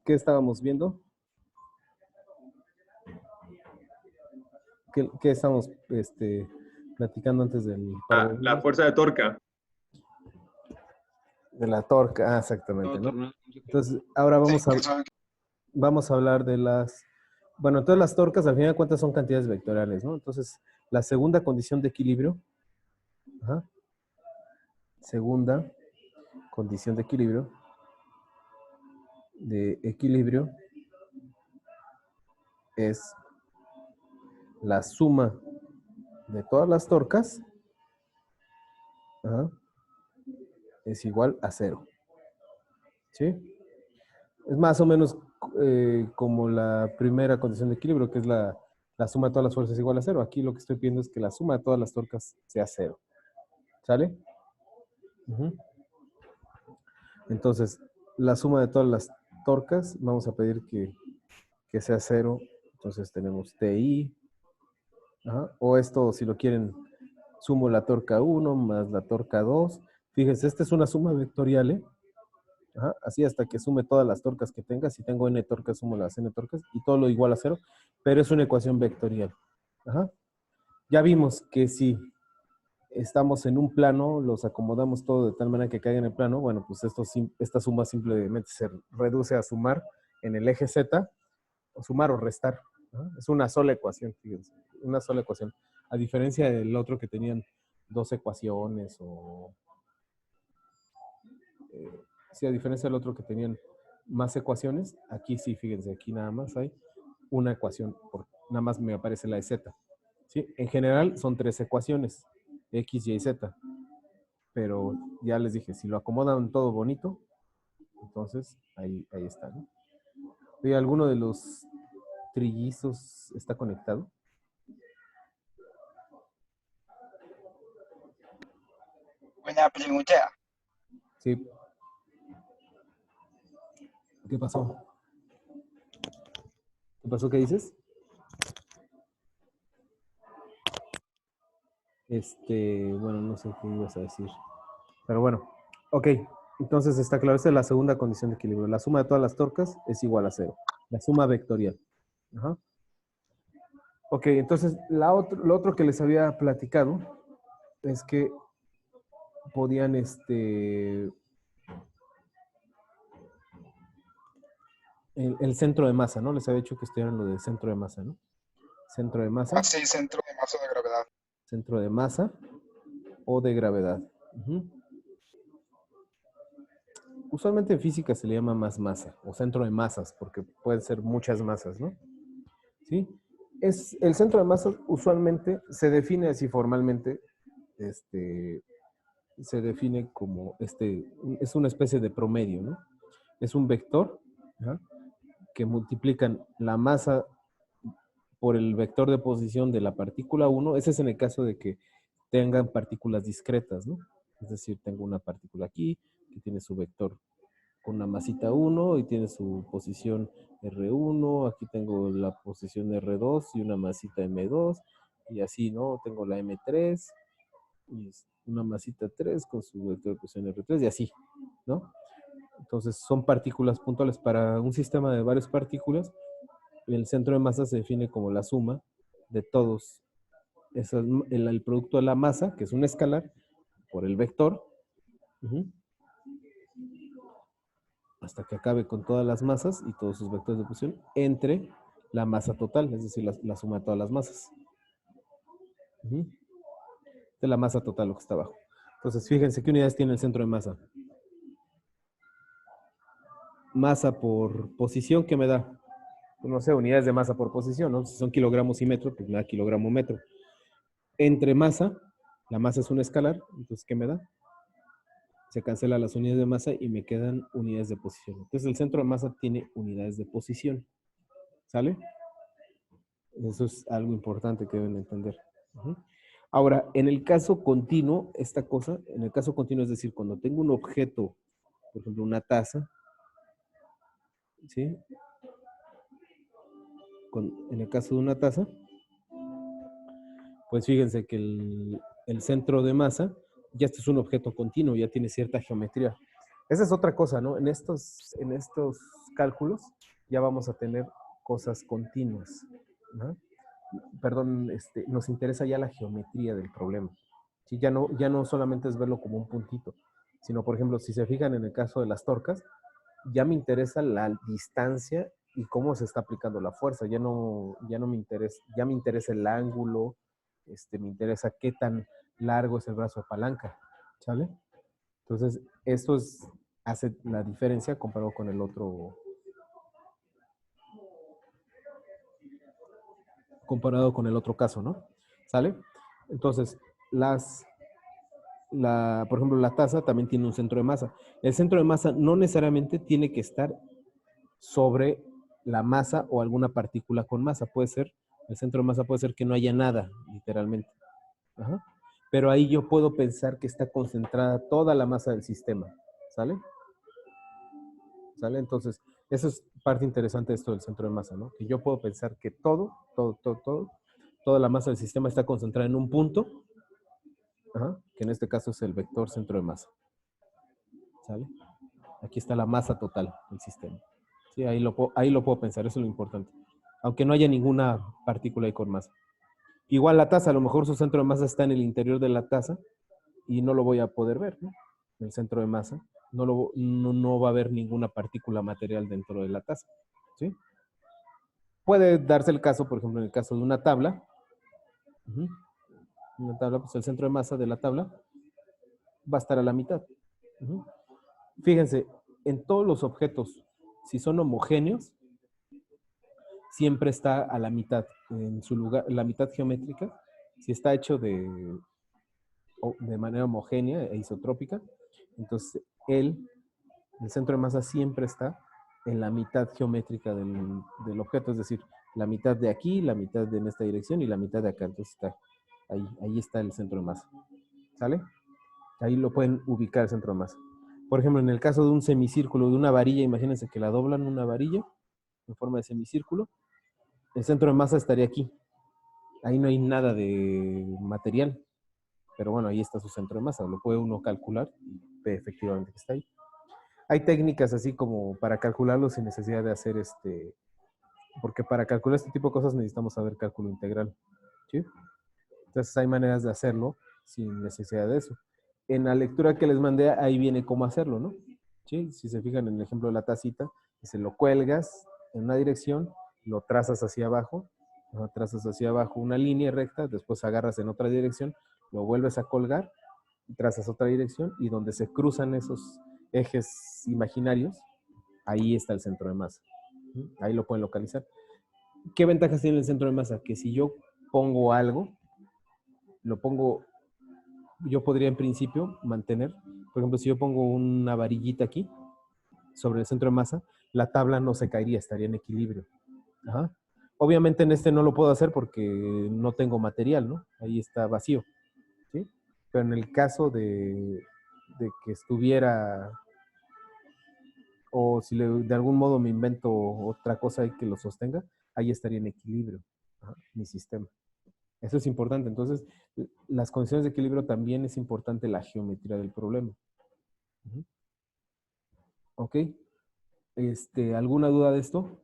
¿Qué estábamos viendo? ¿Qué estábamos platicando antes del par de La videos? fuerza de torca. De la torca, exactamente, ¿no? Entonces, ahora vamos a hablar de las... Bueno, entonces las torcas al final de cuentas son cantidades vectoriales, ¿no? Entonces, la segunda condición de equilibrio, ajá, segunda condición de equilibrio es la suma de todas las torcas, ajá, es igual a 0. ¿Sí? Es más o menos como la primera condición de equilibrio, que es la suma de todas las fuerzas igual a 0. Aquí lo que estoy pidiendo es que la suma de todas las torcas sea 0. ¿Sale? Uh-huh. Entonces, la suma de todas las torcas, vamos a pedir que sea 0. Entonces tenemos TI. Ajá. O esto, si lo quieren, sumo la torca 1 más la torca 2. Fíjense, esta es una suma vectorial, ¿eh? Ajá, así hasta que sume todas las torcas que tenga. Si tengo n torcas, sumo las n torcas y todo lo igual a 0, pero es una ecuación vectorial. Ajá. Ya vimos que si estamos en un plano, los acomodamos todo de tal manera que caiga en el plano, bueno, pues esta suma simplemente se reduce a sumar en el eje Z, o sumar o restar. ¿No? Es una sola ecuación, fíjense, una sola ecuación. A diferencia del otro que tenían dos ecuaciones o... sí, a diferencia del otro que tenían más ecuaciones, aquí sí, fíjense, aquí nada más hay una ecuación, nada más me aparece la de Z. ¿Sí? En general son tres ecuaciones, X, Y, Z. Pero ya les dije, si lo acomodan todo bonito, entonces ahí está, ¿no? ¿Y alguno de los trillizos está conectado? Buena pregunta. Sí. ¿Qué pasó? ¿Qué pasó? ¿Qué dices? Bueno, no sé qué ibas a decir. Pero bueno, ok. Entonces está claro, esta es la segunda condición de equilibrio. La suma de todas las torcas es igual a 0. La suma vectorial. Ajá. Ok, entonces lo otro que les había platicado es que podían, el centro de masa, ¿no? Les había dicho que estudiaran lo del centro de masa, ¿no? Centro de masa. Ah, sí, centro de masa de gravedad. Centro de masa o de gravedad. Uh-huh. Usualmente en física se le llama más masa o centro de masas, porque pueden ser muchas masas, ¿no? ¿Sí? El centro de masas usualmente se define así formalmente, se define como, es una especie de promedio, ¿no? Es un vector, ¿no?, que multiplican la masa por el vector de posición de la partícula 1, ese es en el caso de que tengan partículas discretas, ¿no? Es decir, tengo una partícula aquí que tiene su vector con una masita 1 y tiene su posición R1, aquí tengo la posición R2 y una masita M2, y así, ¿no? Tengo la M3 y una masita 3 con su vector de posición R3 y así, ¿no? Entonces son partículas puntuales. Para un sistema de varias partículas, el centro de masa se define como la suma de todos. Eso es el producto de la masa, que es un escalar, por el vector, hasta que acabe con todas las masas y todos sus vectores de posición, entre la masa total, es decir, la suma de todas las masas. De la masa total, lo que está abajo. Entonces, fíjense, ¿qué unidades tiene el centro de masa? Masa por posición, ¿qué me da? No sé, unidades de masa por posición, ¿no? Si son kilogramos y metro, pues me da kilogramo metro. Entre masa, la masa es un escalar, entonces, ¿qué me da? Se cancelan las unidades de masa y me quedan unidades de posición. Entonces, el centro de masa tiene unidades de posición. ¿Sale? Eso es algo importante que deben entender. Ahora, en el caso continuo, esta cosa, en el caso continuo, es decir, cuando tengo un objeto, por ejemplo, una taza, ¿sí? En el caso de una taza, pues fíjense que el centro de masa, ya esto es un objeto continuo, ya tiene cierta geometría. Esa es otra cosa, ¿no? En estos cálculos, ya vamos a tener cosas continuas, ¿no? Perdón, nos interesa ya la geometría del problema. ¿Sí? Ya no solamente es verlo como un puntito, sino, por ejemplo, si se fijan en el caso de las torcas, ya me interesa la distancia y cómo se está aplicando la fuerza. Ya no me interesa, ya me interesa el ángulo, me interesa qué tan largo es el brazo de palanca, ¿sale? Entonces, hace la diferencia comparado con el otro caso, ¿no? ¿Sale? Entonces, por ejemplo, la taza también tiene un centro de masa. El centro de masa no necesariamente tiene que estar sobre la masa o alguna partícula con masa. El centro de masa puede ser que no haya nada, literalmente. Ajá. Pero ahí yo puedo pensar que está concentrada toda la masa del sistema. ¿Sale? ¿Sale? Entonces, eso es parte interesante de esto del centro de masa, ¿no? Que yo puedo pensar que toda la masa del sistema está concentrada en un punto, que en este caso es el vector centro de masa. ¿Sale? Aquí está la masa total del sistema. Sí, ahí lo puedo pensar, eso es lo importante. Aunque no haya ninguna partícula ahí con masa. Igual la taza, a lo mejor su centro de masa está en el interior de la taza y no lo voy a poder ver, ¿no? El centro de masa. No va a haber ninguna partícula material dentro de la taza. ¿Sí? Puede darse el caso, por ejemplo, en el caso de una tabla. Una tabla, pues el centro de masa de la tabla va a estar a la mitad. Fíjense, en todos los objetos, si son homogéneos, siempre está a la mitad, en su lugar, la mitad geométrica. Si está hecho de manera homogénea e isotrópica, entonces el centro de masa siempre está en la mitad geométrica del objeto, es decir, la mitad de aquí, la mitad en esta dirección y la mitad de acá. Entonces ahí está el centro de masa. ¿Sale? Ahí lo pueden ubicar el centro de masa. Por ejemplo, en el caso de un semicírculo, de una varilla, imagínense que la doblan una varilla en forma de semicírculo, el centro de masa estaría aquí. Ahí no hay nada de material, pero bueno, ahí está su centro de masa. Lo puede uno calcular y ve efectivamente que está ahí. Hay técnicas así como para calcularlo sin necesidad de hacer porque para calcular este tipo de cosas necesitamos saber cálculo integral. ¿Sí? Entonces hay maneras de hacerlo sin necesidad de eso. En la lectura que les mandé, ahí viene cómo hacerlo, ¿no? ¿Sí? Si se fijan en el ejemplo de la tacita, se lo cuelgas en una dirección, lo trazas hacia abajo una línea recta, después agarras en otra dirección, lo vuelves a colgar, trazas otra dirección y donde se cruzan esos ejes imaginarios, ahí está el centro de masa. Ahí lo pueden localizar. ¿Qué ventajas tiene el centro de masa? Que si yo pongo algo, yo podría en principio mantener, por ejemplo, si yo pongo una varillita aquí sobre el centro de masa, la tabla no se caería, estaría en equilibrio. Ajá. Obviamente en este no lo puedo hacer porque no tengo material, ¿no? Ahí está vacío, ¿sí? Pero en el caso de que estuviera, o si de algún modo me invento otra cosa ahí que lo sostenga, ahí estaría en equilibrio, mi sistema. Eso es importante. Entonces, las condiciones de equilibrio también es importante la geometría del problema. ¿Ok? ¿Alguna duda de esto?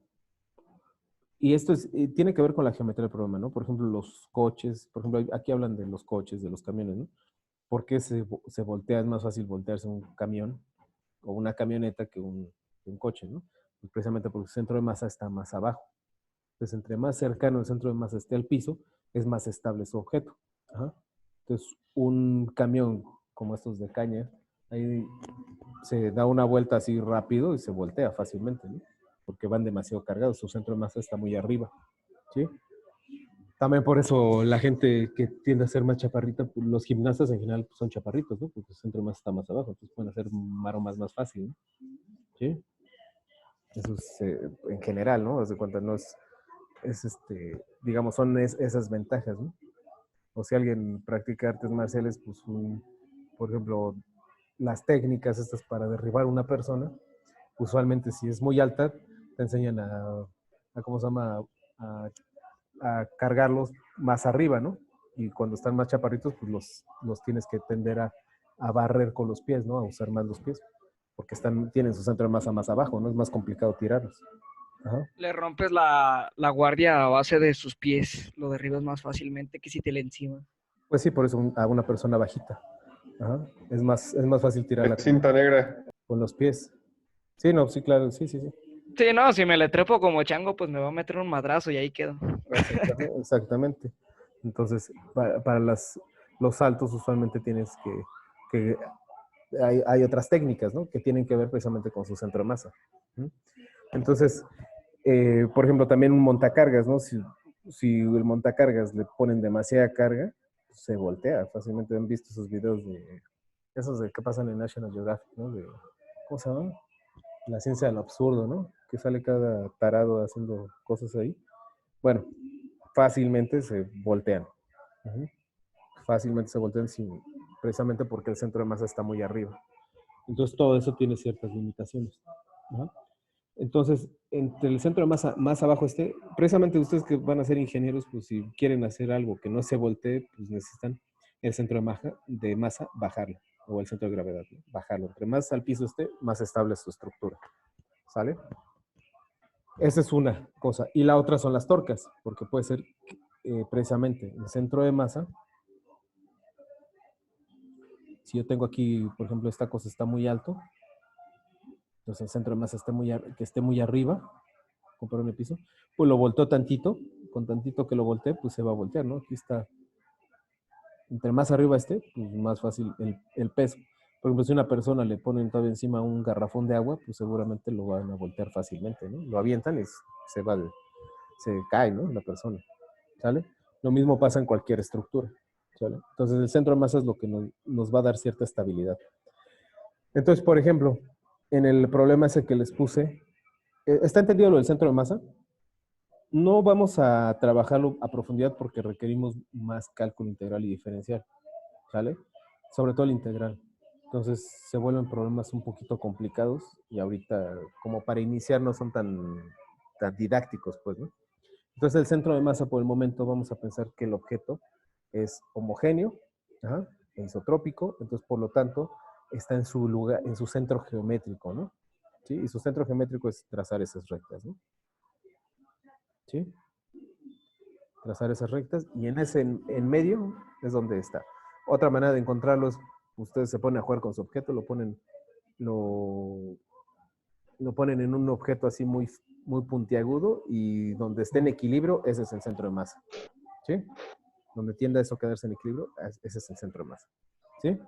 Y esto tiene que ver con la geometría del problema, ¿no? Por ejemplo, los coches, por ejemplo, aquí hablan de los coches, de los camiones, ¿no? ¿Por qué se voltea? Es más fácil voltearse un camión o una camioneta que un coche, ¿no? Pues precisamente porque el centro de masa está más abajo. Entonces, entre más cercano el centro de masa esté al piso, es más estable su objeto. Ajá. Entonces, un camión como estos de caña, ahí se da una vuelta así rápido y se voltea fácilmente, ¿no? Porque van demasiado cargados, su centro de masa está muy arriba, ¿sí? También por eso la gente que tiende a ser más chaparrita, pues los gimnastas en general pues, son chaparritos, ¿no? Porque el centro de masa está más abajo, entonces pueden hacer maromas más fácil, ¿no? ¿Sí? Eso es en general, ¿no? Haz de cuenta, no es digamos, son esas ventajas, ¿no? O si alguien practica artes marciales, pues, por ejemplo, las técnicas estas para derribar a una persona, usualmente si es muy alta, te enseñan ¿cómo se llama? A, a cargarlos más arriba, ¿no? Y cuando están más chaparritos, pues los tienes que tender a barrer con los pies, ¿no? A usar más los pies. porque tienen su centro de masa más abajo, ¿no? Es más complicado tirarlos. Ajá. Le rompes la guardia a base de sus pies, lo derribas más fácilmente que si te le encima. Pues sí, por eso a una persona bajita. Ajá. Es más fácil tirarla Cinta negra. con los pies. Sí, no, sí, claro, sí. Sí, no, si me le trepo como chango, pues me va a meter un madrazo y ahí quedo. Exactamente. Entonces, para los saltos usualmente tienes que hay otras técnicas, ¿no? Que tienen que ver precisamente con su centro de masa. Entonces, por ejemplo, también un montacargas, ¿no? Si el montacargas le ponen demasiada carga, se voltea fácilmente. Han visto esos videos esos de que pasan en National Geographic, ¿no? ¿Cómo se llama? La ciencia del absurdo, ¿no? Que sale cada tarado haciendo cosas ahí. Bueno, fácilmente se voltean. Uh-huh. Fácilmente se voltean precisamente porque el centro de masa está muy arriba. Entonces todo eso tiene ciertas limitaciones. ¿No? Entonces, entre el centro de masa más abajo precisamente ustedes que van a ser ingenieros, pues si quieren hacer algo que no se voltee, pues necesitan el centro de masa bajarlo, o el centro de gravedad, ¿no? Bajarlo. Entre más al piso más estable es su estructura. ¿Sale? Esa es una cosa. Y la otra son las torcas, porque puede ser precisamente el centro de masa. Si yo tengo aquí, por ejemplo, esta cosa está muy alto, entonces el centro de masa que esté muy arriba, comparo en el piso, pues lo volteo tantito, con tantito que lo voltee, pues se va a voltear, ¿no? Aquí está, entre más arriba esté, pues más fácil el peso. Por ejemplo, si una persona le ponen todavía encima un garrafón de agua, pues seguramente lo van a voltear fácilmente, ¿no? Lo avientan y se cae, ¿no? La persona, ¿sale? Lo mismo pasa en cualquier estructura, ¿sale? Entonces el centro de masa es lo que nos va a dar cierta estabilidad. Entonces, por ejemplo, en el problema ese que les puse, ¿está entendido lo del centro de masa? No vamos a trabajarlo a profundidad porque requerimos más cálculo integral y diferencial, ¿sale? Sobre todo el integral. Entonces se vuelven problemas un poquito complicados y ahorita, como para iniciar, no son tan didácticos, pues, ¿no? Entonces el centro de masa, por el momento, vamos a pensar que el objeto es homogéneo, e isotrópico, entonces por lo tanto está en su lugar, en su centro geométrico, ¿no? ¿Sí? Y su centro geométrico es trazar esas rectas, ¿no? ¿Sí? Trazar esas rectas y en medio es donde está. Otra manera de encontrarlos, ustedes se ponen a jugar con su objeto, lo ponen en un objeto así muy, muy puntiagudo y donde esté en equilibrio, ese es el centro de masa. ¿Sí? Donde tienda eso a quedarse en equilibrio, ese es el centro de masa. ¿Sí?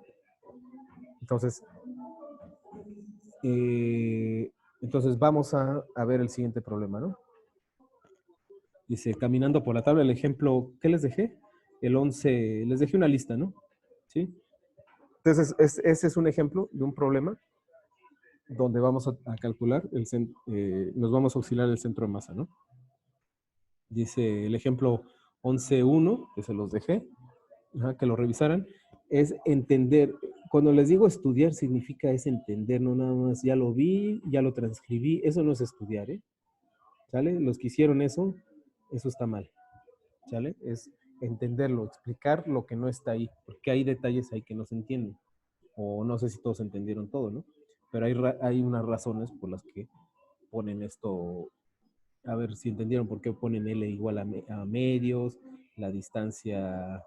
Entonces vamos a ver el siguiente problema, ¿no? Dice, caminando por la tabla, el ejemplo, ¿qué les dejé? El 11, les dejé una lista, ¿no? ¿Sí? Entonces, ese es un ejemplo de un problema donde vamos a calcular, nos vamos a auxiliar el centro de masa, ¿no? Dice el ejemplo 11.1, que se los dejé, que lo revisaran, es entender. Cuando les digo estudiar, significa es entender, no nada más, ya lo vi, ya lo transcribí, eso no es estudiar, ¿eh? ¿Sale? Los que hicieron eso está mal, ¿sale? Es entenderlo, explicar lo que no está ahí, porque hay detalles ahí que no se entienden, o no sé si todos entendieron todo, ¿no? Pero hay unas razones por las que ponen esto, a ver si entendieron por qué ponen L igual a medios, la distancia,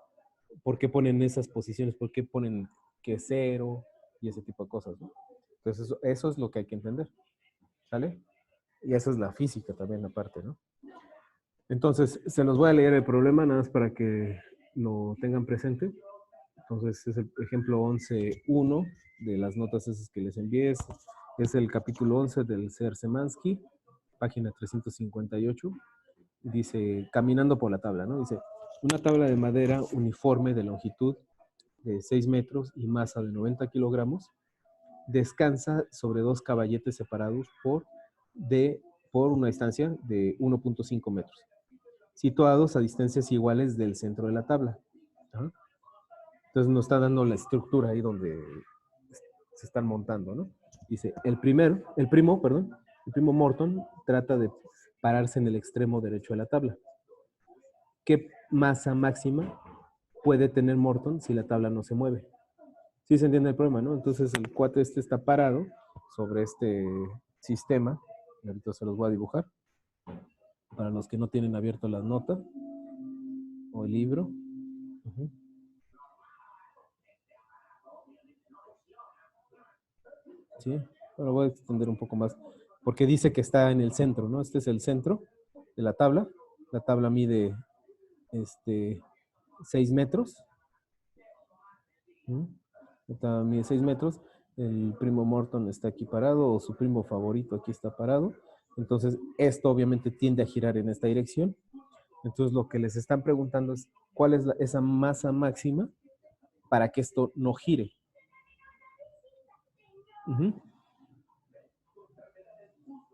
por qué ponen esas posiciones, por qué ponen que es 0 y ese tipo de cosas, ¿no? Entonces eso es lo que hay que entender, ¿sale? Y eso es la física también aparte, ¿no? Entonces, se los voy a leer el problema nada más para que lo tengan presente. Entonces, es el ejemplo 11.1 de las notas esas que les envié. Es el capítulo 11 del Ser Semansky, página 358. Dice, caminando por la tabla, ¿no? Dice, una tabla de madera uniforme de longitud de 6 metros y masa de 90 kilogramos descansa sobre dos caballetes separados por una distancia de 1.5 metros, situados a distancias iguales del centro de la tabla. ¿Ah? Entonces nos está dando la estructura ahí donde se están montando, ¿no? Dice, el primo Morton trata de pararse en el extremo derecho de la tabla. ¿Qué masa máxima puede tener Morton si la tabla no se mueve? Sí se entiende el problema, ¿no? Entonces el cuate este está parado sobre este sistema. Y ahorita se los voy a dibujar. Para los que no tienen abierto las notas o el libro. Ujú. Sí, ahora voy a extender un poco más. Porque dice que está en el centro, ¿no? Este es el centro de la tabla. La tabla mide 6 metros. ¿Mm? La tabla mide 6 metros. El primo Morton está aquí parado, o su primo favorito aquí está parado. Entonces, esto obviamente tiende a girar en esta dirección. Entonces, lo que les están preguntando es, ¿cuál es esa masa máxima para que esto no gire? Ujú.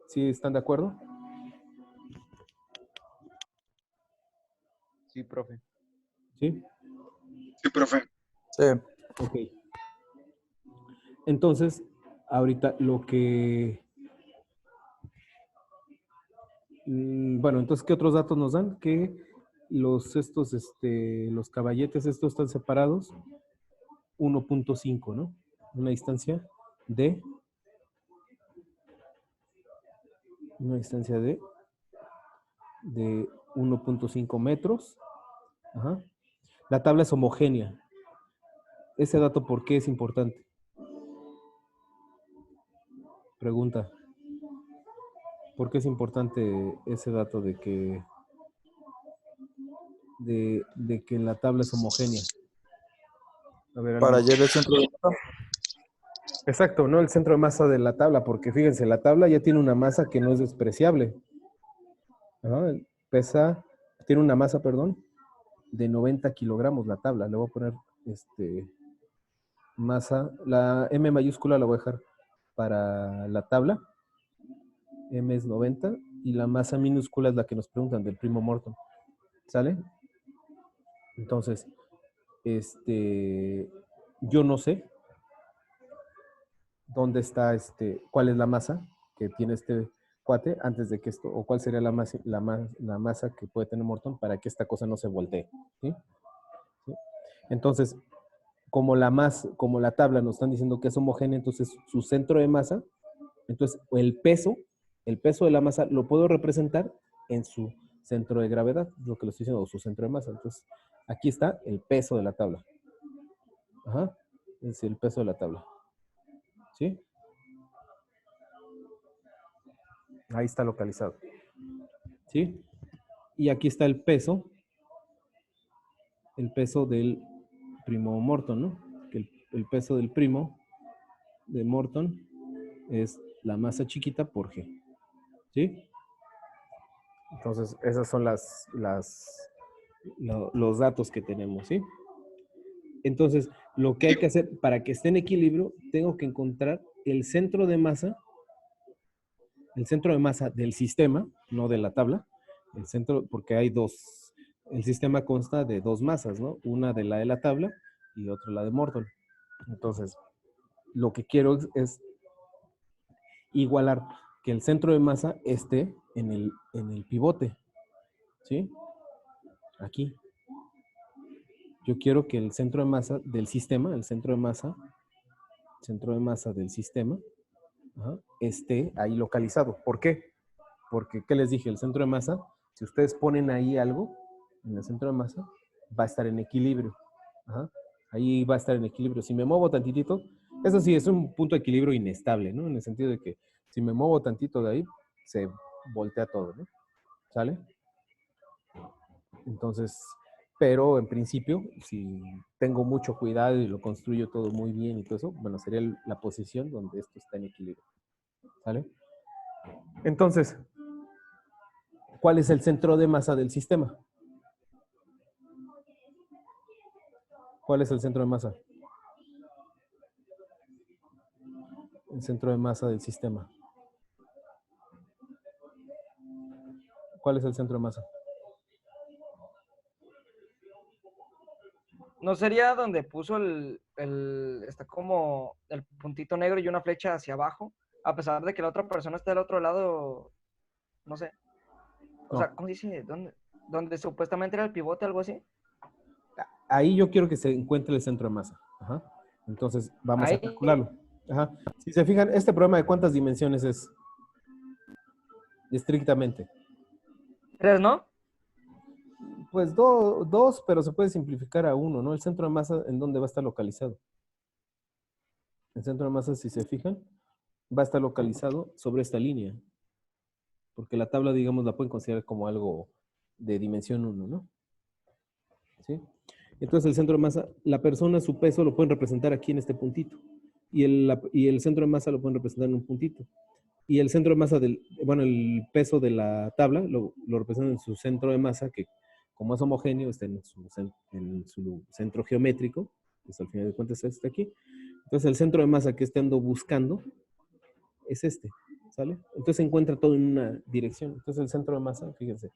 ¿Sí están de acuerdo? Sí, profe. ¿Sí? Sí, profe. Sí. Ok. Entonces, ahorita lo que... Bueno, entonces, ¿qué otros datos nos dan? Que los caballetes estos están separados 1.5, ¿no? Una distancia de... Una distancia de 1.5 metros. Ajá. La tabla es homogénea. Ese dato, ¿por qué es importante? Pregunta. ¿Por qué es importante ese dato de que la tabla es homogénea? A ver, Para alguien. hallar el centro de masa. Exacto, ¿no? El centro de masa de la tabla, porque fíjense, la tabla ya tiene una masa que no es despreciable. Ajá, tiene una masa, perdón, de 90 kilogramos la tabla. Le voy a poner masa, la M mayúscula la voy a dejar para la tabla. M es 90 y la masa minúscula es la que nos preguntan del primo Morton. ¿Sale? Entonces, yo no sé dónde está, cuál es la masa que tiene este cuate antes de que esto, o cuál sería la masa que puede tener Morton para que esta cosa no se voltee. ¿Sí? ¿Sí? Entonces, como la tabla nos están diciendo que es homogénea, entonces su centro de masa, entonces el peso de la masa lo puedo representar en su centro de gravedad, es lo que le estoy diciendo, o su centro de masa. Entonces, aquí está el peso de la tabla. Ajá, es decir, el peso de la tabla. ¿Sí? Ahí está localizado. ¿Sí? Y aquí está el peso del primo Morton, ¿no? Que el peso del primo de Morton es la masa chiquita por G. ¿Sí? Entonces, esos son los datos que tenemos, ¿sí? Entonces, lo que hay que hacer para que esté en equilibrio, tengo que encontrar el centro de masa del sistema, no de la tabla, el centro, porque hay dos, el sistema consta de dos masas, ¿no? Una de la tabla y otra la de Morton. Entonces, lo que quiero es igualar que el centro de masa esté en el pivote, ¿sí? Aquí. Yo quiero que el centro de masa del sistema, del sistema, ajá, esté ahí localizado. ¿Por qué? Porque, ¿qué les dije? El centro de masa, si ustedes ponen ahí algo, en el centro de masa, va a estar en equilibrio. Ajá. Ahí va a estar en equilibrio. Si me muevo tantitito, eso sí, es un punto de equilibrio inestable, ¿no? En el sentido de que si me muevo tantito de ahí, se voltea todo, ¿no? ¿Sale? Entonces, pero en principio, si tengo mucho cuidado y lo construyo todo muy bien y todo eso, bueno, sería la posición donde esto está en equilibrio. ¿Sale? Entonces, ¿cuál es el centro de masa del sistema? ¿Cuál es el centro de masa? El centro de masa del sistema. ¿Cuál es el centro de masa? ¿No sería donde puso está como el puntito negro y una flecha hacia abajo? A pesar de que la otra persona está del otro lado, no sé. O sea, No. ¿cómo dice? ¿Donde supuestamente era el pivote, algo así? Ahí yo quiero que se encuentre el centro de masa. Ajá. Entonces, vamos a Ahí, calcularlo. Ajá. Si se fijan, este problema de cuántas dimensiones es estrictamente. 3, ¿no? Pues dos, pero se puede simplificar a uno, ¿no? El centro de masa, ¿en dónde va a estar localizado? El centro de masa, si se fijan, va a estar localizado sobre esta línea. Porque la tabla, digamos, la pueden considerar como algo de dimensión 1, ¿no? ¿Sí? Entonces el centro de masa, la persona, su peso lo pueden representar aquí en este puntito. Y el centro de masa lo pueden representar en un puntito. Y el centro de masa bueno, el peso de la tabla lo representan en su centro de masa, que como es homogéneo, está en su centro geométrico, pues al final de cuentas está aquí. Entonces el centro de masa que ando buscando es este, ¿sale? Entonces se encuentra todo en una dirección. Entonces el centro de masa, fíjense,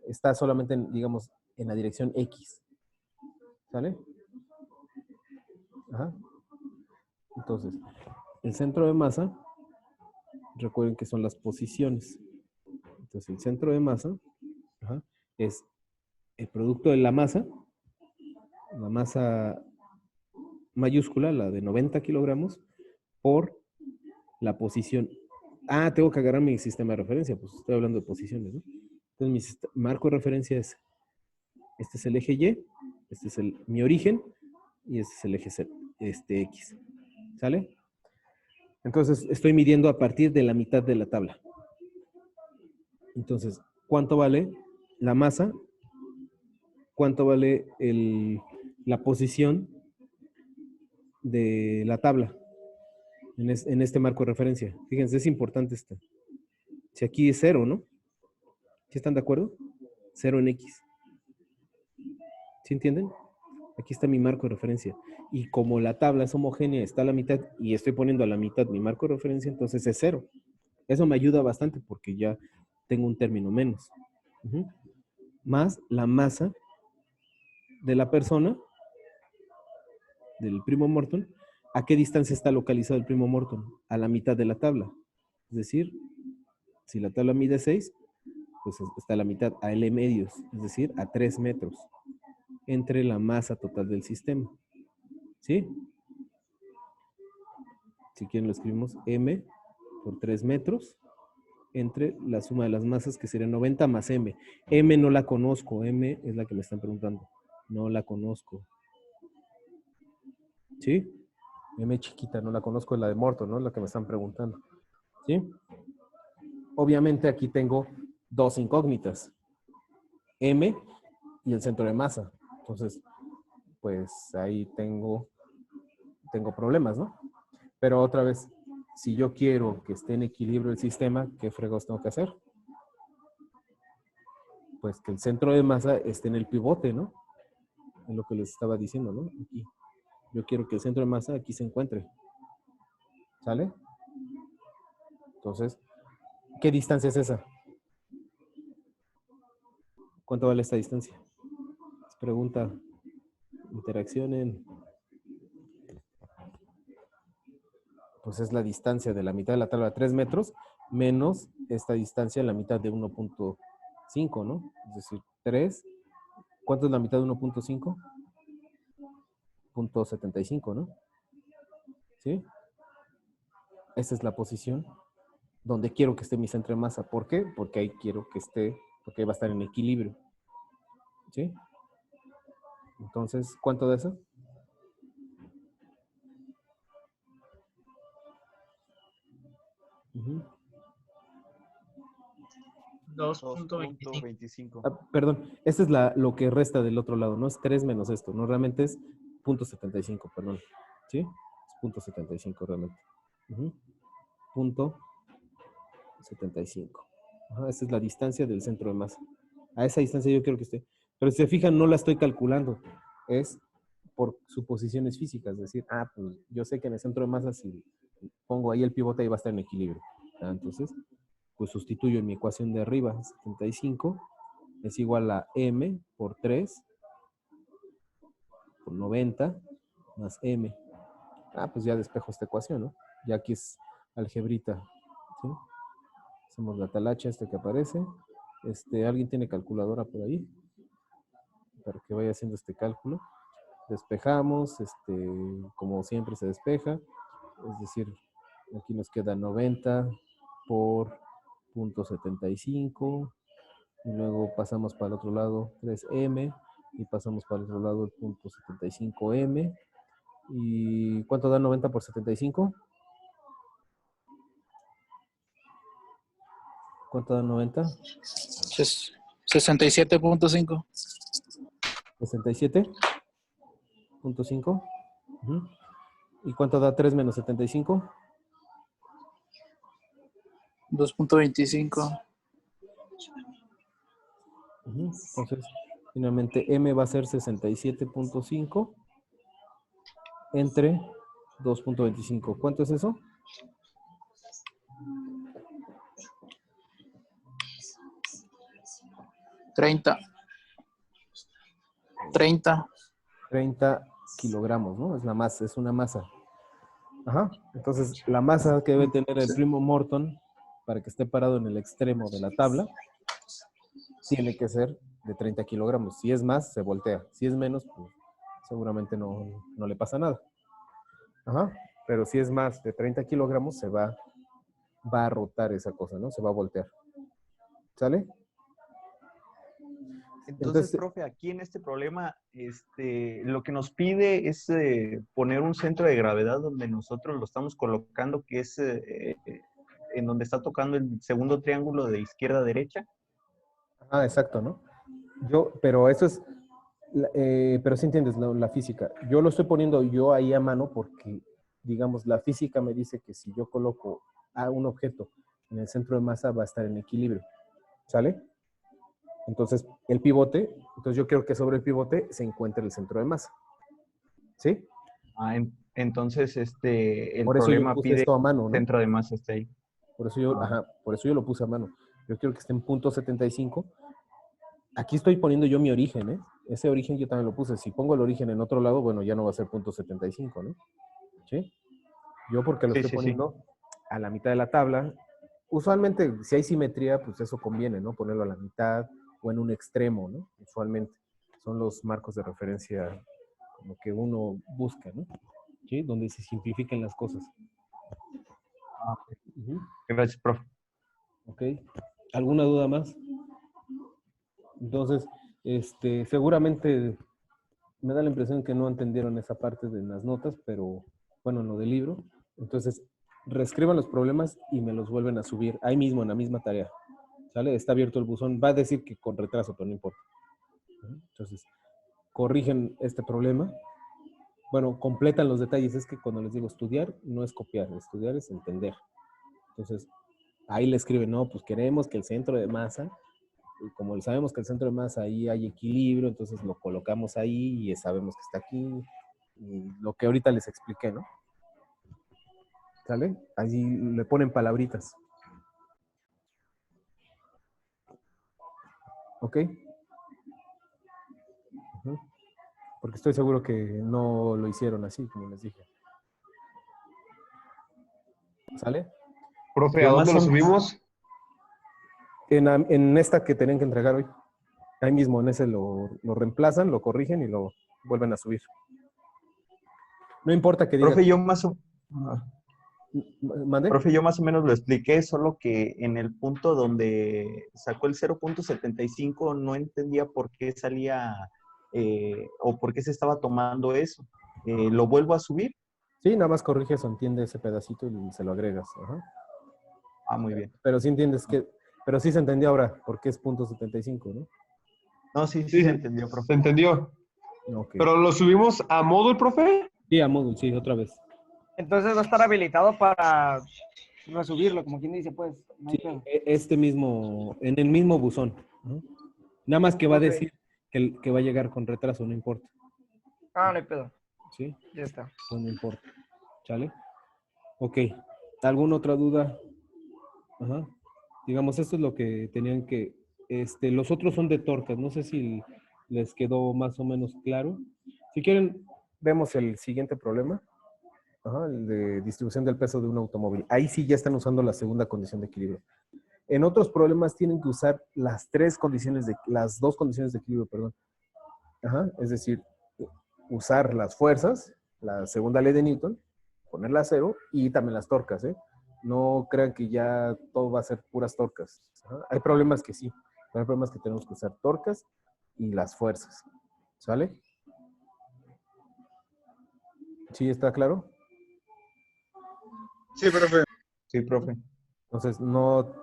está solamente, digamos, en la dirección X, ¿sale? Ajá. Entonces, el centro de masa, recuerden que son las posiciones. Entonces el centro de masa, ajá, es el producto de la masa mayúscula, la de 90 kilogramos, por la posición. Ah, tengo que agarrar mi sistema de referencia, pues estoy hablando de posiciones, ¿no? Entonces mi marco de referencia es, este es el eje Y, este es mi origen, y este es el eje Z, X. ¿Sale? Entonces estoy midiendo a partir de la mitad de la tabla. Entonces, ¿cuánto vale la masa? ¿Cuánto vale la posición de la tabla en este marco de referencia? Fíjense, es importante esto. Si aquí es 0, ¿no? ¿Sí están de acuerdo? 0 en X. ¿Sí entienden? Aquí está mi marco de referencia. Y como la tabla es homogénea, está a la mitad, y estoy poniendo a la mitad mi marco de referencia, entonces es 0. Eso me ayuda bastante porque ya tengo un término menos. Más la masa de la persona, del primo Morton. ¿A qué distancia está localizado el primo Morton? A la mitad de la tabla. Es decir, si la tabla mide 6, pues está a la mitad, a L medios, es decir, a 3 metros, entre la masa total del sistema. ¿Sí? Si quieren lo escribimos M por 3 metros, entre la suma de las masas, que sería 90 más M. M no la conozco, M es la que me están preguntando. No la conozco. ¿Sí? M chiquita, no la conozco, es la de Morton, ¿no? La que me están preguntando. ¿Sí? Obviamente aquí tengo dos incógnitas. M y el centro de masa. Entonces, pues ahí tengo problemas, ¿no? Pero otra vez, si yo quiero que esté en equilibrio el sistema, ¿qué fregos tengo que hacer? Pues que el centro de masa esté en el pivote, ¿no? En lo que les estaba diciendo, ¿no? Aquí. Yo quiero que el centro de masa aquí se encuentre. ¿Sale? Entonces, ¿qué distancia es esa? ¿Cuánto vale esta distancia? Pregunta. Interaccionen. Pues es la distancia de la mitad de la tabla, 3 metros, menos esta distancia, la mitad de 1.5, ¿no? Es decir, 3. ¿Cuánto es la mitad de 1.5? 0.75, ¿no? ¿Sí? Esta es la posición donde quiero que esté mi centro de masa. ¿Por qué? Porque ahí quiero que esté, porque ahí va a estar en equilibrio. ¿Sí? Entonces, ¿cuánto de eso? Uh-huh. 2.25. Perdón, esta es lo que resta del otro lado, no es 3 menos esto, no, realmente es 0.75, perdón. ¿Sí? Es 0.75 realmente. Punto 75. Ajá, esa es la distancia del centro de masa. A esa distancia yo quiero que esté. Pero si se fijan, no la estoy calculando. Es por suposiciones físicas. Es decir, pues yo sé que en el centro de masa, si pongo ahí el pivote, ahí va a estar en equilibrio. Entonces, pues sustituyo en mi ecuación de arriba. 75 es igual a M por 3 por 90 más M. Pues ya despejo esta ecuación, ¿no? Ya aquí es algebrita. ¿Sí? Hacemos la talacha que aparece. ¿Alguien tiene calculadora por ahí? Para que vaya haciendo este cálculo. Despejamos, como siempre se despeja, es decir, aquí nos queda 90 por 0.75, y luego pasamos para el otro lado 3m, y pasamos para el otro lado el 0.75m. ¿Y cuánto da 90 por 75? ¿Cuánto da 90? 67.5. 67.5. ¿Y cuánto da 3 menos 75? 2.25. Entonces, finalmente m va a ser 67.5 entre 2.25. ¿Cuánto es eso? 30 30 kilogramos, ¿no? Es la masa, es una masa. Ajá. Entonces, la masa que debe tener el primo Morton para que esté parado en el extremo de la tabla tiene que ser de 30 kilogramos. Si es más, se voltea. Si es menos, pues seguramente no le pasa nada. Ajá. Pero si es más de 30 kilogramos, va a rotar esa cosa, ¿no? Se va a voltear. ¿Sale? Entonces, profe, aquí en este problema, lo que nos pide es poner un centro de gravedad donde nosotros lo estamos colocando, que es en donde está tocando el segundo triángulo de izquierda a derecha. Ah, exacto, ¿no? Pero eso es, pero sí entiendes la física. Yo lo estoy poniendo yo ahí a mano porque, digamos, la física me dice que si yo coloco a un objeto en el centro de masa va a estar en equilibrio. ¿Sale? Entonces, el pivote, entonces yo quiero que sobre el pivote se encuentre el centro de masa. ¿Sí? Ah, entonces, el Por eso yo problema puse pide esto a mano, ¿no? centro de masa esté ahí. Por eso yo lo puse a mano. Yo quiero que esté en 0.75. Aquí estoy poniendo yo mi origen, ¿eh? Ese origen yo también lo puse. Si pongo el origen en otro lado, bueno, ya no va a ser 0.75, ¿no? ¿Sí? Yo porque lo estoy poniendo a la mitad de la tabla. Usualmente, si hay simetría, pues eso conviene, ¿no? Ponerlo a la mitad o en un extremo, ¿no? Usualmente. Son los marcos de referencia como que uno busca, ¿no? ¿Sí? Donde se simplifiquen las cosas. Ah, okay. Gracias, profe. Ok. ¿Alguna duda más? Entonces, seguramente me da la impresión que no entendieron esa parte de las notas, pero bueno, en lo del libro. Entonces, reescriban los problemas y me los vuelven a subir ahí mismo en la misma tarea. ¿Sale? Está abierto el buzón. Va a decir que con retraso, pero no importa. Entonces, corrigen este problema. Bueno, completan los detalles. Es que cuando les digo estudiar, no es copiar. Estudiar es entender. Entonces, ahí le escriben, no, pues queremos que el centro de masa, y como sabemos que el centro de masa ahí hay equilibrio, entonces lo colocamos ahí y sabemos que está aquí. Y lo que ahorita les expliqué, ¿no? ¿Sale? Allí le ponen palabritas. ¿Ok? Porque estoy seguro que no lo hicieron así, como les dije. ¿Sale? Profe, ¿a dónde lo subimos? En esta que tenían que entregar hoy. Ahí mismo, en ese lo reemplazan, lo corrigen y lo vuelven a subir. No importa que diga. Profe, ¿Mande? Profe, yo más o menos lo expliqué, solo que en el punto donde sacó el 0.75 no entendía por qué salía o por qué se estaba tomando eso. ¿Lo vuelvo a subir? Sí, nada más corriges o entiende ese pedacito y se lo agregas. Ajá. Ah, muy bien. Pero sí entiendes que, pero sí se entendió ahora por qué es 0.75, ¿no? No, sí se entendió, profe. Se entendió. Okay. ¿Pero lo subimos a Moodle, profe? Sí, a Moodle, sí, otra vez. Entonces va a estar habilitado para resubirlo, como quien dice, pues. No hay pedo. En el mismo buzón. ¿No? Nada más que va a Ok. decir que va a llegar con retraso, no importa. Ah, no hay pedo. ¿Sí? Ya está. Pues no importa. ¿Sale? Ok. ¿Alguna otra duda? Ajá. Digamos, esto es lo que tenían que... los otros son de torcas. No sé si les quedó más o menos claro. Si quieren, vemos el siguiente problema. Ajá, el de distribución del peso de un automóvil. Ahí sí ya están usando la segunda condición de equilibrio. En otros problemas tienen que usar las dos condiciones de equilibrio, perdón. Ajá, es decir, usar las fuerzas, la segunda ley de Newton, ponerla a cero y también las torcas, ¿eh? No crean que ya todo va a ser puras torcas. Ajá. Hay problemas que sí, pero hay problemas que tenemos que usar torcas y las fuerzas. ¿Sale? ¿Sí está claro? Sí, profe. Sí, profe. Entonces, no,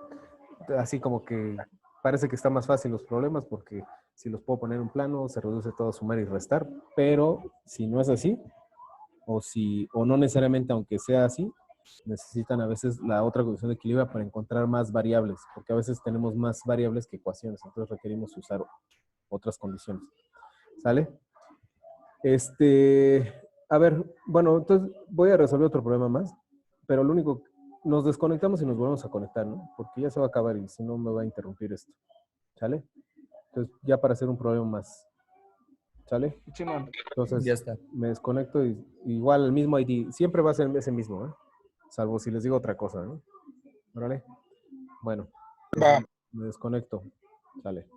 así como que parece que está más fácil los problemas porque si los puedo poner en un plano, se reduce todo a sumar y restar, pero si no es así, o no necesariamente aunque sea así, necesitan a veces la otra condición de equilibrio para encontrar más variables, porque a veces tenemos más variables que ecuaciones, entonces requerimos usar otras condiciones. ¿Sale? A ver, bueno, entonces voy a resolver otro problema más, pero lo único, nos desconectamos y nos volvemos a conectar, ¿no? Porque ya se va a acabar y si no me va a interrumpir esto. ¿Sale? Entonces, ya para hacer un problema más. ¿Sale? Simón. Entonces, Ya está. me desconecto y igual el mismo ID. Siempre va a ser ese mismo, ¿eh? Salvo si les digo otra cosa, ¿no? ¿Órale? Bueno, Va. me desconecto. Sale.